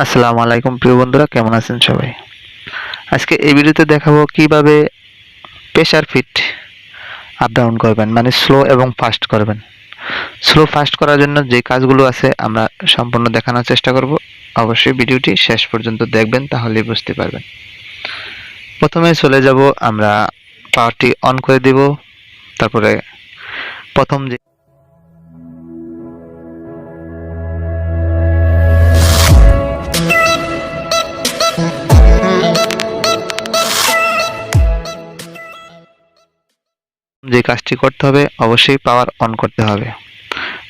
আসসালামু আলাইকুম প্রিয় বন্ধুরা, কেমন আছেন সবাই? আজকে এই ভিডিওতে দেখাবো কিভাবে প্রেসার ফিট আপ ডাউন করবেন, মানে স্লো এবং ফাস্ট করবেন। স্লো ফাস্ট করার জন্য যে কাজগুলো আছে আমরা সম্পূর্ণ দেখানোর চেষ্টা করব। অবশ্যই ভিডিওটি শেষ পর্যন্ত দেখবেন, তাহলেই বুঝতে পারবেন। প্রথমে চলে যাব, আমরা পাওয়ারটি অন করে দিব। তারপরে প্রথম যে কাজটি করতে হবে, অবশ্যই পাওয়ার অন করতে হবে।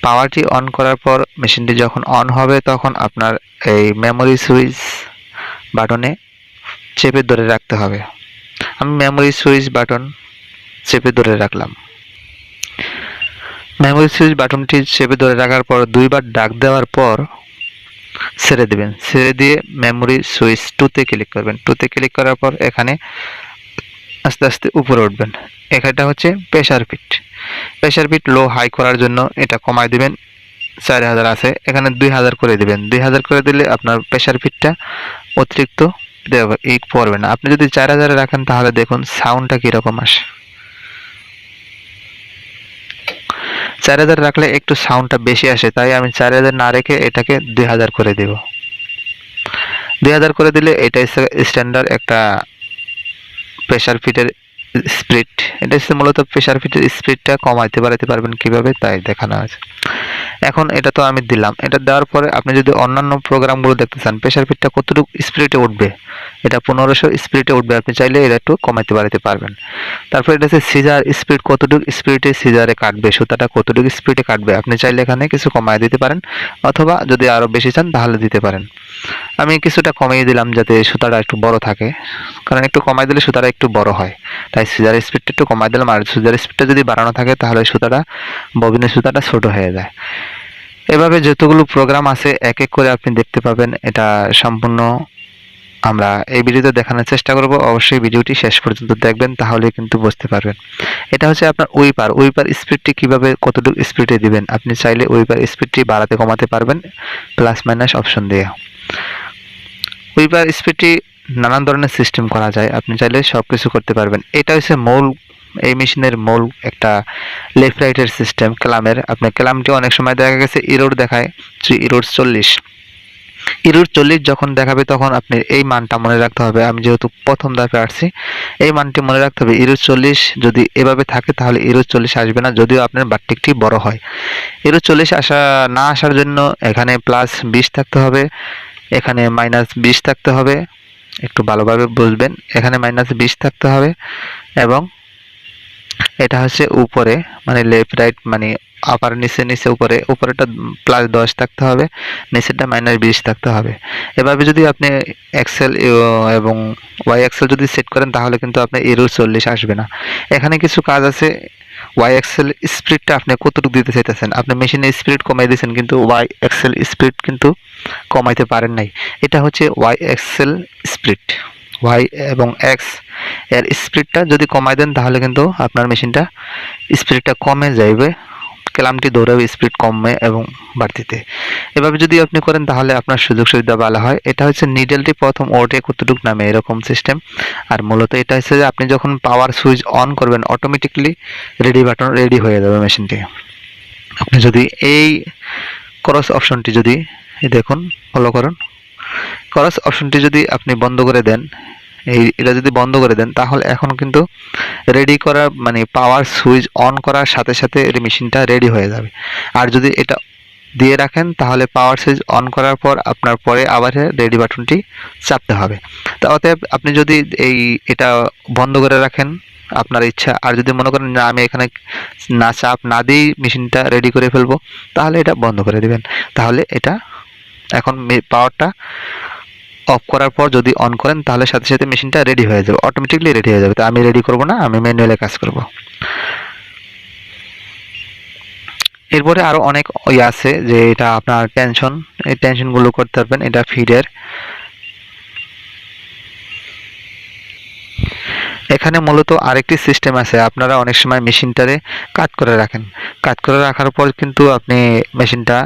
পাওয়ারটি অন করার পর মেশিনটি যখন অন হবে তখন আপনার এই মেমোরি সুইচ বাটনে চেপে ধরে রাখতে হবে। আমি মেমোরি সুইচ বাটন চেপে ধরে রাখলাম। মেমোরি সুইচ বাটনটি চেপে ধরে রাখার পর দুইবার ডাক দেওয়ার পর ছেড়ে দেবেন। ছেড়ে দিয়ে মেমোরি সুইচ 2 তে ক্লিক করবেন। 2 তে ক্লিক করার পর এখানে আস্তে আস্তে উপরে উঠবেন। এখানটা হচ্ছে presser feet. Presser feet low high করার জন্য এটা কমায় দিবেন। 4000 আছে, এখানে 2000 করে দিবেন। 2000 করে দিলে আপনার প্রেসার ফিটটা অতিরিক্ত পড়বে না। আপনি যদি 4000 রাখেন তাহলে দেখুন সাউন্ডটা কিরকম আসে। 4000 রাখলে একটু সাউন্ডটা বেশি আসে, তাই আমি 4000 না রেখে এটাকে 2000 করে দেব। 2000 করে দিলে এটা স্ট্যান্ডার্ড একটা প্রেসার ফিটের স্পিড। এটা হচ্ছে মূলত প্রেসার ফিটের স্পিডটা কমাইতে বাড়াতে পারবেন কিভাবে, তাই দেখানো আছে। এখন এটা তো আমি দিলাম। এটা দেওয়ার পরে আপনি যদি অন্যান্য প্রোগ্রামগুলো দেখতে চান প্রেসার ফিটটা কতটুকু স্পিডে উঠবে, এটা 1500 স্পিডে উঠবে, আপনি চাইলে এটা একটু কমাইতে বাড়াতে পারবেন। তারপর এটা হচ্ছে সিজার স্পিড, কতটুকু স্পিডে সিজারে কাটবে, সুতাটা কতটুকু স্পিডে কাটবে, আপনি চাইলে এখানে কিছু কমায় দিতে পারেন, অথবা যদি আরও বেশি চান তাহলে দিতে পারেন। আমি কিছুটা কমিয়ে দিলাম যাতে সুতাটা একটু বড় থাকে, কারণ একটু কমাই দিলে সুতাটা একটু বড় হয়, তাই সিজার স্পিডটা একটু কমাই দিলাম। আর সিজার স্পিডটা যদি বাড়ানো থাকে তাহলে সুতাটা, ববিনের সুতাটা ছোট হয়ে যায়। এভাবে যতগুলো প্রোগ্রাম আছে এক এক করে আপনি দেখতে পাবেন। এটা সম্পূর্ণ আমরা এই ভিডিওতে দেখানোর চেষ্টা করব। অবশ্যই ভিডিওটি শেষ পর্যন্ত দেখবেন, তাহলে কিন্তু বুঝতে পারবেন। এটা হচ্ছে আপনার উইপার স্পিডটি কিভাবে কতটুকু স্পিডে দিবেন। আপনি চাইলে উইপার স্পিডটি বাড়াতে কমাতে পারবেন প্লাস মাইনাস অপশন দিয়ে। উইপার স্পিডটি নানান ধরনের সিস্টেম করা যায়, আপনি চাইলে সব কিছু করতে পারবেন। এটা হচ্ছে মূল, এই মেশিনের মূল একটা লেফট রাইটের সিস্টেম ক্লামের। আপনার ক্লামটি অনেক সময় দেখা গেছে ইরোর দেখায়, ইরোর 40। ইরোর 40 যখন দেখাবে তখন আপনি এই মানটা মনে রাখতে হবে। আমি যেহেতু প্রথম ধাপে আসছি, এই মানটি মনে রাখতে হবে। ইরোর 40 যদি এভাবে থাকে তাহলে ইরোর 40 আসবে না, যদিও আপনার বাট্টিকটি বড় হয়। ইরোর 40 না আসার জন্য এখানে প্লাস 20 থাকতে হবে, এখানে মাইনাস 20 থাকতে হবে। একটু ভালোভাবে বুঝবেন, এখানে মাইনাস 20 থাকতে হবে, এবং এটা হচ্ছে উপরে মানে লেফট রাইট মানে আপার নিচে নিচে উপরে, উপরেটা প্লাস 10 থাকতে হবে, নিচেরটা মাইনাস 20 থাকতে হবে। এভাবে যদি আপনি এক্সেল এবং ওয়াই এক্সেল যদি সেট করেন তাহলে কিন্তু আপনার এরর 40 আসবে না। এখানে কিছু কাজ আছে। ওয়াই এক্সেল স্পিডটা আপনি কতটুকু দিতে চাইতেছেন, আপনি মেশিনের স্পিড কমাই দিয়েছেন কিন্তু ওয়াই এক্সেল স্পিড কিন্তু কমাইতে পারেন নাই। এটা হচ্ছে ওয়াই এক্সেল স্পিড। ওয়াই এবং এক্স এর স্পিডটা যদি কমাই দেন তাহলে কিন্তু আপনার মেশিনটা স্পিডটা কমে যাইবে, ক্লামটি দৌড়াবে স্পিড কমে এবং বাড়তিতে। এভাবে যদি আপনি করেন তাহলে আপনার সুযোগ সুবিধা ভালো হয়। এটা হচ্ছে নিডেলটি প্রথম ওঠে কতটুকু নামে এরকম সিস্টেম। আর মূলত এটা হচ্ছে যে আপনি যখন পাওয়ার সুইচ অন করবেন অটোমেটিকলি রেডি বাটন রেডি হয়ে যাবে মেশিনটি। আপনি যদি এই ক্রস অপশনটি যদি দেখুন, ফলো করুন, ক্রস অপশনটি যদি আপনি বন্ধ করে দেন, এটা যদি বন্ধ করে দেন তাহলে এখন কিন্তু রেডি করা মানে পাওয়ার সুইচ অন করার সাথে সাথে এই মেশিনটা রেডি হয়ে যাবে। আর যদি এটা দিয়ে রাখেন তাহলে পাওয়ার সুইচ অন করার পর আপনার পরে আবার রেডি বাটনটি চাপতে হবে। তো অতএব আপনি যদি এটা বন্ধ করে রাখেন আপনার ইচ্ছা, আর যদি মনে করেন না আমি এখানে না চাপ না দিয়েই মেশিনটা রেডি করে ফেলবো তাহলে এটা বন্ধ করে দিবেন। তাহলে এটা এখন পাওয়ারটা অফ করার পর যদি অন করেন তাহলে সাথে সাথে মেশিনটা রেডি হয়ে যাবে, অটোমেটিকলি রেডি হয়ে যাবে। তো আমি রেডি করব না, আমি ম্যানুয়ালি কাজ করব। এরপরে আরো অনেক আছে যে এটা আপনার টেনশন, এই টেনশনগুলো করতে পারবেন। এটা ফিডের এখানে মূলত আরেকটি সিস্টেম আছে, আপনারা অনেক সময় মেশিনটারে কাট করে রাখেন, কাট করে রাখার পর কিন্তু আপনি মেশিনটা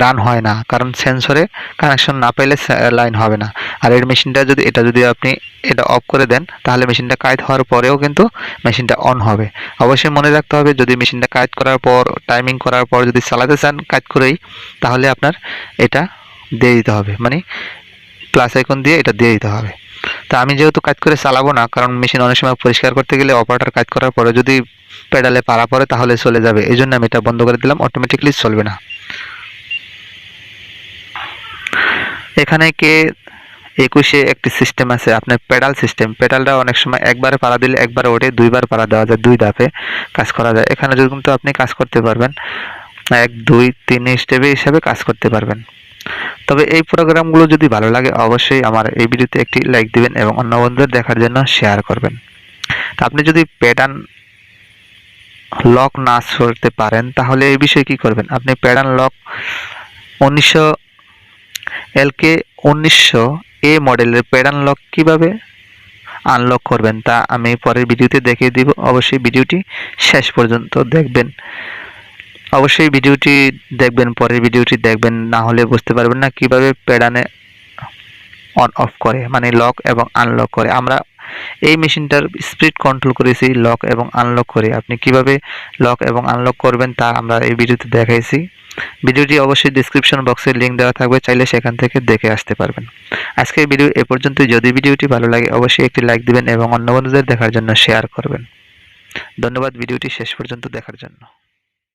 রান হয় না, কারণ সেন্সরে কানেকশন না পেলে লাইন হবে না। আর এই মেশিনটা যদি আপনি এটা অফ করে দেন, তাহলে মেশিনটা কাজ হওয়ার পরেও কিন্তু মেশিনটা অন হবে। অবশ্যই মনে রাখতে হবে, যদি মেশিনটা কাজ করার পর টাইমিং করার পর যদি চালাতে চান কাজ করেই, তাহলে আপনার এটা দিয়ে দিতে হবে, মানে প্লাস আইকন দিয়ে এটা দিয়ে দিতে হবে। তা আমি যেহেতু কাজ করে চালাবো না, কারণ মেশিন অনেক সময় পরিষ্কার করতে গেলে অপারেটর কাজ করার পরে যদি পেডালে পাড়া পড়ে তাহলে চলে যাবে, এই জন্য আমি এটা বন্ধ করে দিলাম, অটোমেটিকলি চলবে না। এখানে K21 একটি সিস্টেম আছে, আপনার পেডাল সিস্টেম। পেডালটা অনেক সময় একবারে পাড়া দিলে একবারে ওঠে, দুইবার পাড়া দেওয়া যায়, দুই ধাপে কাজ করা যায়। এখানে যদি কিন্তু আপনি কাজ করতে পারবেন 1 2 3 স্টেপে হিসাবে কাজ করতে পারবেন। তবে এই প্রোগ্রামগুলো যদি ভালো লাগে অবশ্যই আমার এই ভিডিওতে একটি লাইক দিবেন এবং অন্য বন্ধুদের দেখার জন্য শেয়ার করবেন। তা আপনি যদি প্যাটার্ন লক না করতে পারেন তাহলে এই বিষয়ে কি করবেন? আপনি প্যাটার্ন লক 1900 LK-1903B মডেলের প্যাটার্ন লক কিভাবে আনলক করবেন তা আমি পরের ভিডিওতে দেখিয়ে দিব। অবশ্যই ভিডিওটি শেষ পর্যন্ত দেখবেন। অবশ্যই ভিডিওটি দেখবেন, পরের ভিডিওটি দেখবেন, না হলে বুঝতে পারবেন না কিভাবে প্যাটার্নে অন অফ করে, মানে লক এবং আনলক করে। আমরা এই মেশিনটার স্পিড কন্ট্রোল করেছি লক এবং আনলক করে। আপনি কিভাবে লক এবং আনলক করবেন তা আমরা এই ভিডিওতে দেখাইছি। ভিডিওটি অবশ্যই ডেসক্রিপশন বক্সে লিংক দেওয়া থাকবে, চাইলে সেখান থেকে দেখে আসতে পারবেন। আজকের ভিডিও এ পর্যন্তই। যদি ভিডিওটি ভালো লাগে অবশ্যই একটি লাইক দিবেন এবং অন্য বন্ধুদের দেখার জন্য শেয়ার করবেন। ধন্যবাদ ভিডিওটি শেষ পর্যন্ত দেখার জন্য।